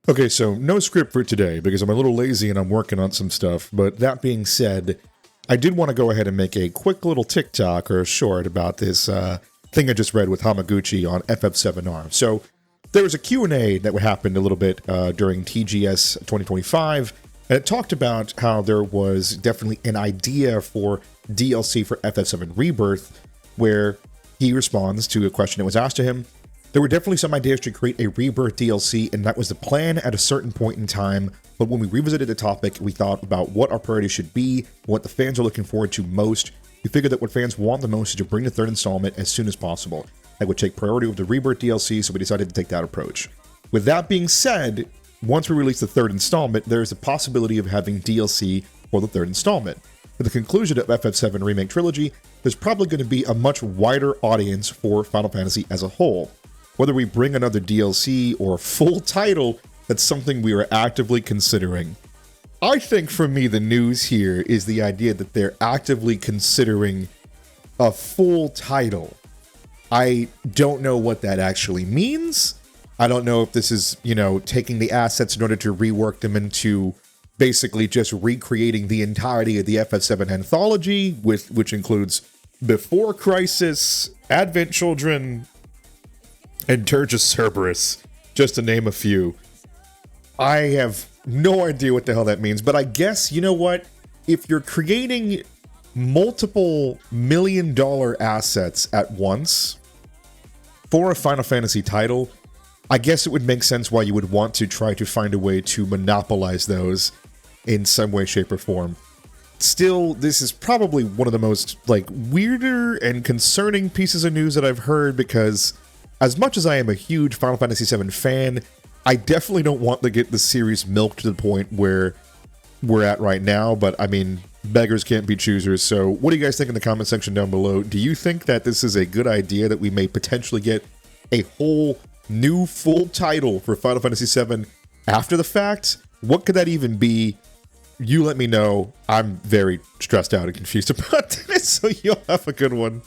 Okay, so no script for today because I'm a little lazy and I'm working on some stuff, but that being said, I did want to go ahead and make a quick little TikTok or a short about this thing I just read with Hamaguchi on FF7R. So there was a Q&A that happened a little bit during TGS 2025, and it talked about how there was definitely an idea for DLC for FF7 Rebirth, where he responds to a question that was asked to him. There were definitely some ideas to create a Rebirth DLC, and that was the plan at a certain point in time, but when we revisited the topic, we thought about what our priorities should be, what the fans are looking forward to most. We figured that what fans want the most is to bring the third installment as soon as possible. That would take priority with the Rebirth DLC, so we decided to take that approach. With that being said, once we release the third installment, there is a possibility of having DLC for the third installment. With the conclusion of FF7 Remake Trilogy, there's probably going to be a much wider audience for Final Fantasy as a whole. Whether we bring another DLC or a full title, that's something we are actively considering. I think for me the news here is the idea that they're actively considering a full title. I don't know what that actually means. I don't know if this is, taking the assets in order to rework them into basically just recreating the entirety of the FF7 anthology, which includes Before Crisis, Advent Children, and Dirge of Cerberus, just to name a few. I have no idea what the hell that means, but I guess, you know what? If you're creating multiple million-dollar assets at once for a Final Fantasy title, I guess it would make sense why you would want to try to find a way to monopolize those in some way, shape, or form. Still, this is probably one of the most, weirder and concerning pieces of news that I've heard, because as much as I am a huge Final Fantasy VII fan, I definitely don't want to get the series milked to the point where we're at right now, but I mean, beggars can't be choosers. So what do you guys think in the comment section down below? Do you think that this is a good idea, that we may potentially get a whole new full title for Final Fantasy VII after the fact? What could that even be? You let me know. I'm very stressed out and confused about this, so you'll have a good one.